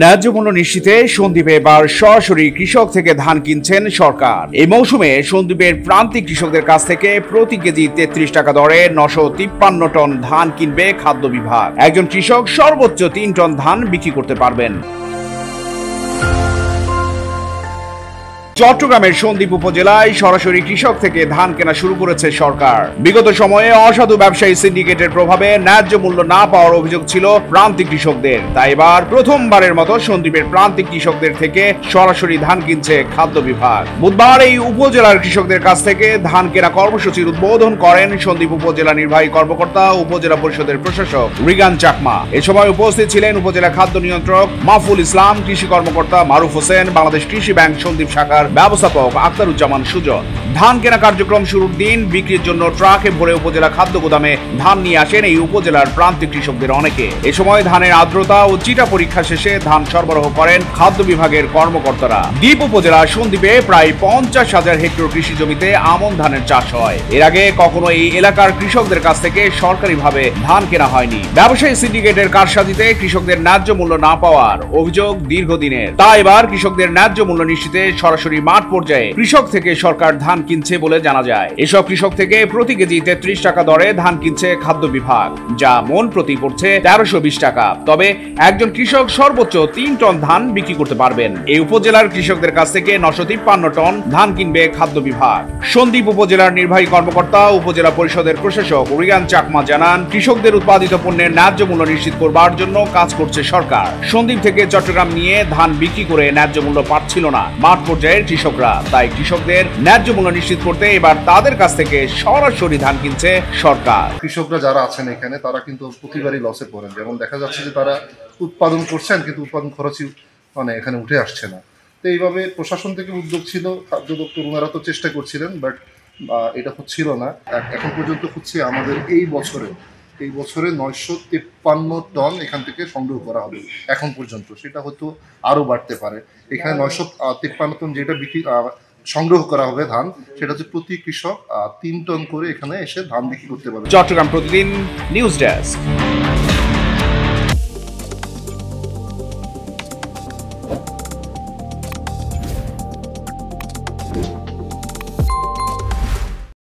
ন্যায্য মূল্য নিশ্চিতে সন্দ্বীপে এবার সরাসরি কৃষক থেকে ধান কিনছেন সরকার। এই মৌসুমে সন্দ্বীপের প্রান্তিক কৃষকদের কাছ থেকে প্রতি কেজি ৩৩ টাকা দরে ৯৫৩ টন ধান কিনবে খাদ্য বিভাগ। একজন কৃষক সর্বোচ্চ ৩ টন ধান বিক্রি করতে পারবেন। চট্টগ্রামের সন্দ্বীপ উপজেলায় সরাসরি কৃষক থেকে ধান কেনা শুরু করেছে সরকার। বিগত সময়ে অসাধু ব্যবসায়ী সিন্ডিকেটের প্রভাবে ন্যায্য মূল্য না পাওয়ার অভিযোগ ছিল প্রান্তিক কৃষকদের। তাই এবার প্রথমবারের মতো সন্দ্বীপের প্রান্তিক কৃষকদের থেকে সরাসরি ধান কিনছে খাদ্য বিভাগ। বুধবার এই উপজেলার কৃষকদের কাছ থেকে ধান কেনা কর্মসূচির উদ্বোধন করেন সন্দ্বীপ উপজেলা নির্বাহী কর্মকর্তা ও উপজেলা পরিষদের প্রশাসক রিগান চাকমা। এ সময় উপস্থিত ছিলেন উপজেলা খাদ্য নিয়ন্ত্রক মাহফুল ইসলাম, কৃষি কর্মকর্তা মারুফ হোসেন, বাংলাদেশ কৃষি ব্যাংক সন্দ্বীপ শাখার ব্যবস্থাপক আখতারুজ্জামান সুজন। ধান কেনা কার্যক্রম শুরুর দিন বিক্রির জন্য ট্রাকে ভরে উপজেলা খাদ্য গোদামে ধান নিয়ে আসেন এই উপজেলার প্রান্তিক কৃষকদের অনেকে। এ সময় ধানের আর্দ্রতা ও চিটা পরীক্ষা শেষে ধান সরবরাহ করেন খাদ্য বিভাগের কর্মকর্তারা। দ্বীপ উপজেলা সন্দ্বীপে প্রায় ৫০,০০০ হেক্টর কৃষি জমিতে আমন ধানের চাষ হয়। এর আগে কখনো এই এলাকার কৃষকদের কাছ থেকে সরকারিভাবে ধান কেনা হয়নি। ব্যবসায়ী সিন্ডিকেটের কারসাজিতে কৃষকদের ন্যায্য মূল্য না পাওয়ার অভিযোগ দীর্ঘদিনের। তাই এবার কৃষকদের ন্যায্য মূল্য নিশ্চিতে সরাসরি মাঠ পর্যায়ে কৃষক থেকে সরকার ধান কিনছে বলে জানা যায়। এসব কৃষক থেকে প্রতি কেজি ৩৩ টাকা দরে ধান কিনছে খাদ্য বিভাগ, যা মন প্রতি পড়ছে ১৩২০ টাকা। তবে একজন কৃষক সর্বোচ্চ ৩ টন ধান বিক্রি করতে পারবেন। এই উপজেলার কৃষকদের কাছ থেকে ৯৫৩ টন ধান কিনবে খাদ্য বিভাগ। সন্দ্বীপ উপজেলার নির্বাহী কর্মকর্তা উপজেলা পরিষদের প্রশাসক রিগান চাকমা জানান, কৃষকদের উৎপাদিত পণ্যের ন্যায্য মূল্য নিশ্চিত করবার জন্য কাজ করছে সরকার। সন্দ্বীপ থেকে চট্টগ্রাম নিয়ে ধান বিক্রি করে ন্যায্য মূল্য পাচ্ছিল না মাঠ পর্যায়ের কৃষকরা। তাই কৃষকদের ন্যায্য মূল্য নিশ্চিত করতে এবার তাদের কাছ থেকে সরাসরি ধান কিনছে সরকার। কৃষকরা যারা আছেন এখানে তারা কিন্তু প্রতিবারই লসে পড়েন। যেমন দেখা যাচ্ছে যে তারা উৎপাদন করছেন কিন্তু উৎপাদন খরচই এখানে উঠে আসছে না। তো এইভাবে প্রশাসন থেকে উদ্যোগ ছিল, খাদ্য দপ্তর ওনারা তো চেষ্টা করছিলেন, বাট এটা হচ্ছিল না। এখন পর্যন্ত হচ্ছে আমাদের এই বছরে ৯৫৩ টন এখান থেকে সংগ্রহ করা হবে এখন পর্যন্ত। সেটা হয়তো আরও বাড়তে পারে। এখানে ৯৫৩ টন যেটা বিক্রি সংগ্রহ করা হবে ধান, সেটা হচ্ছে প্রতি কৃষক ৩ টন করে এখানে এসে ধান বিক্রি করতে পারবে। চট্টগ্রাম প্রতিদিন নিউজ ডেস্ক।